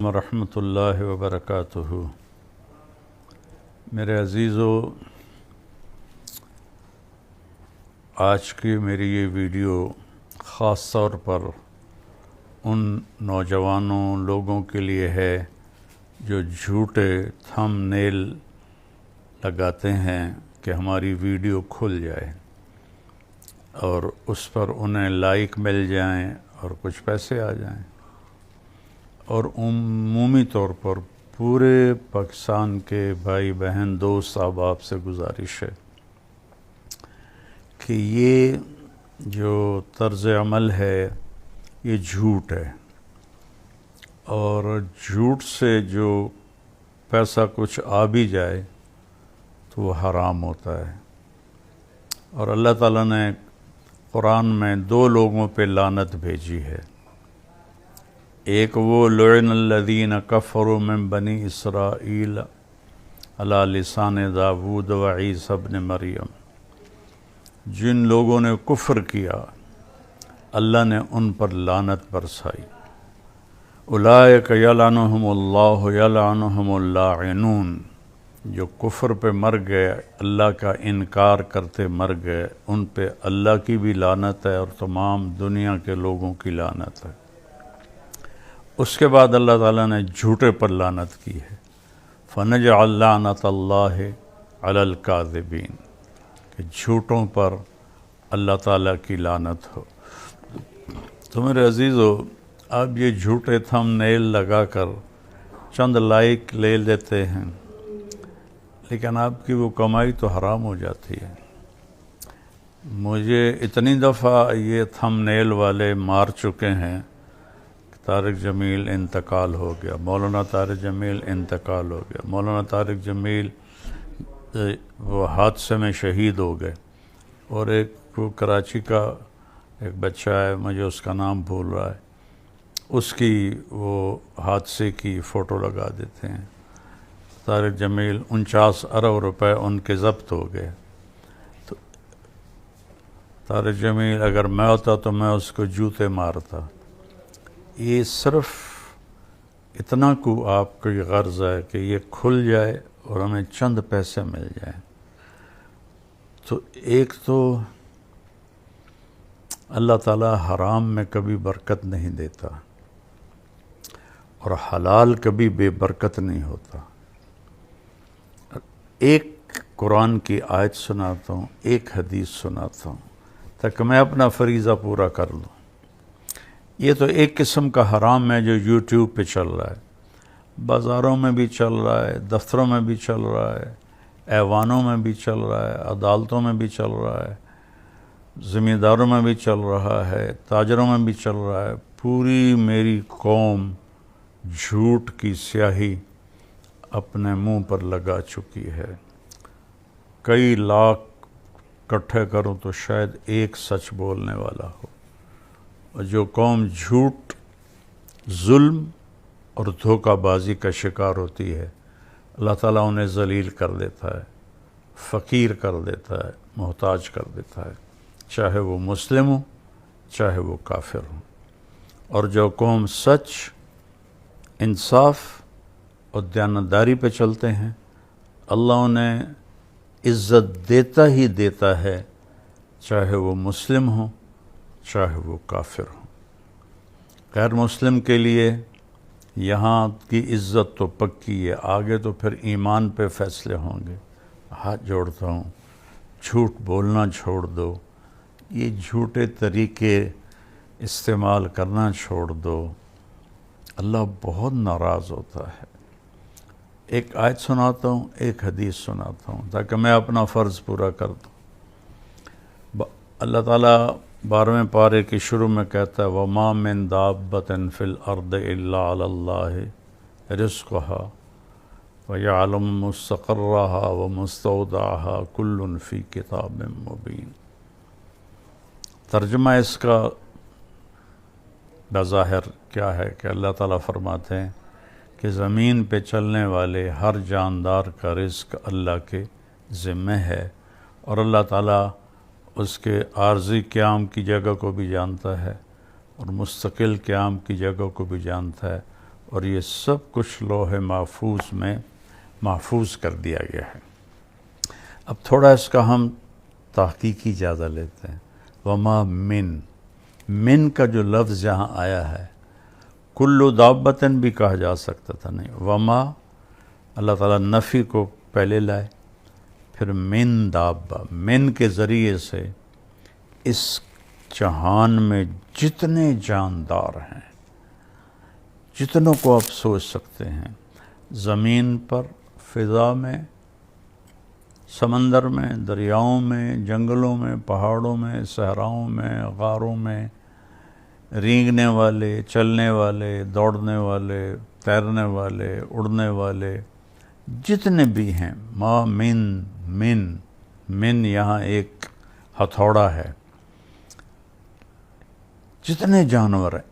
ورحمۃ اللہ وبرکاتہ۔ میرے عزیزو، آج کی میری یہ ویڈیو خاص طور پر ان نوجوانوں لوگوں کے لیے ہے جو جھوٹے تھم نیل لگاتے ہیں کہ ہماری ویڈیو کھل جائے اور اس پر انہیں لائک مل جائیں اور کچھ پیسے آ جائیں، اور عمومی طور پر پورے پاکستان کے بھائی بہن دوست احباب سے گزارش ہے کہ یہ جو طرز عمل ہے یہ جھوٹ ہے، اور جھوٹ سے جو پیسہ کچھ آ بھی جائے تو وہ حرام ہوتا ہے۔ اور اللہ تعالیٰ نے قرآن میں دو لوگوں پہ لعنت بھیجی ہے، ایک وہ لعن الذین کفروا من بنی اسرائیل علی لسان داود و عیسی ابن مریم، جن لوگوں نے کفر کیا اللہ نے ان پر لعنت برسائی۔ اولئک یلعنہم اللہ یلعنہم اللاعنون، جو کفر پہ مر گئے، اللہ کا انکار کرتے مر گئے، ان پہ اللہ کی بھی لعنت ہے اور تمام دنیا کے لوگوں کی لعنت ہے۔ اس کے بعد اللہ تعالیٰ نے جھوٹے پر لعنت کی ہے، فنجعل لعنت اللہ علی الکاذبین، کہ جھوٹوں پر اللہ تعالیٰ کی لعنت ہو۔ تو میرے عزیزو، آپ یہ جھوٹے تھم نیل لگا کر چند لائک لے لیتے ہیں، لیکن آپ کی وہ کمائی تو حرام ہو جاتی ہے۔ مجھے اتنی دفعہ یہ تھم نیل والے مار چکے ہیں، طارق جمیل انتقال ہو گیا، مولانا طارق جمیل انتقال ہو گیا، مولانا طارق جمیل وہ حادثے میں شہید ہو گئے، اور ایک وہ کراچی کا ایک بچہ ہے، مجھے اس کا نام بھول رہا ہے، اس کی وہ حادثے کی فوٹو لگا دیتے ہیں۔ طارق جمیل 49 ارب روپے ان کے ضبط ہو گئے۔ تو طارق جمیل اگر میں ہوتا تو میں اس کو جوتے مارتا۔ یہ صرف اتنا کو آپ کی غرض ہے کہ یہ کھل جائے اور ہمیں چند پیسے مل جائیں۔ تو ایک تو اللہ تعالیٰ حرام میں کبھی برکت نہیں دیتا، اور حلال کبھی بے برکت نہیں ہوتا۔ ایک قرآن کی آیت سناتا ہوں، ایک حدیث سناتا ہوں تاکہ میں اپنا فریضہ پورا کر لوں۔ یہ تو ایک قسم کا حرام ہے جو یوٹیوب پہ چل رہا ہے، بازاروں میں بھی چل رہا ہے، دفتروں میں بھی چل رہا ہے، ایوانوں میں بھی چل رہا ہے، عدالتوں میں بھی چل رہا ہے، زمینداروں میں بھی چل رہا ہے، تاجروں میں بھی چل رہا ہے۔ پوری میری قوم جھوٹ کی سیاہی اپنے منہ پر لگا چکی ہے۔ کئی لاکھ اکٹھے کروں تو شاید ایک سچ بولنے والا ہو، اور جو قوم جھوٹ، ظلم اور دھوکہ بازی کا شکار ہوتی ہے، اللہ تعالیٰ انہیں ذلیل کر دیتا ہے، فقیر کر دیتا ہے، محتاج کر دیتا ہے، چاہے وہ مسلم ہو چاہے وہ کافر ہو۔ اور جو قوم سچ، انصاف اور دیانتداری پہ چلتے ہیں، اللہ انہیں عزت دیتا ہی دیتا ہے، چاہے وہ مسلم ہو چاہے وہ کافر ہو۔ غیر مسلم کے لیے یہاں کی عزت تو پکی ہے، آگے تو پھر ایمان پہ فیصلے ہوں گے۔ ہاتھ جوڑتا ہوں، جھوٹ بولنا چھوڑ دو، یہ جھوٹے طریقے استعمال کرنا چھوڑ دو، اللہ بہت ناراض ہوتا ہے۔ ایک آیت سناتا ہوں، ایک حدیث سناتا ہوں تاکہ میں اپنا فرض پورا کر دوں۔ اللہ تعالیٰ 12ویں پارے کی شروع میں کہتا ہے وَمَا مِن دَابَّةٍ فِي الْأَرْضِ إِلَّا عَلَى اللَّهِ رِزْقُهَا وَيَعْلَمُ مُسْتَقَرَّهَا وَمُسْتَوْدَعَهَا كُلٌّ فِي كِتَابٍ مُبِينٍ۔ ترجمہ اس کا بظاہر کیا ہے کہ اللہ تعالیٰ فرماتے ہیں کہ زمین پہ چلنے والے ہر جاندار کا رزق اللہ کے ذمہ ہے، اور اللہ تعالیٰ اس کے عارضی قیام کی جگہ کو بھی جانتا ہے اور مستقل قیام کی جگہ کو بھی جانتا ہے، اور یہ سب کچھ لوح محفوظ میں محفوظ کر دیا گیا ہے۔ اب تھوڑا اس کا ہم تحقیقی جائزہ لیتے ہیں۔ وما من کا جو لفظ یہاں آیا ہے، کلو دابتن بھی کہا جا سکتا تھا، نہیں، وما اللہ تعالیٰ نفی کو پہلے لائے، پھر من دابہ، من کے ذریعے سے اس جہان میں جتنے جاندار ہیں، جتنوں کو آپ سوچ سکتے ہیں، زمین پر، فضا میں، سمندر میں، دریاؤں میں، جنگلوں میں، پہاڑوں میں، صحراؤں میں، غاروں میں، رینگنے والے، چلنے والے، دوڑنے والے، تیرنے والے، اڑنے والے، جتنے بھی ہیں، ما من یہاں ایک ہتھوڑا ہے، جتنے جانور ہیں،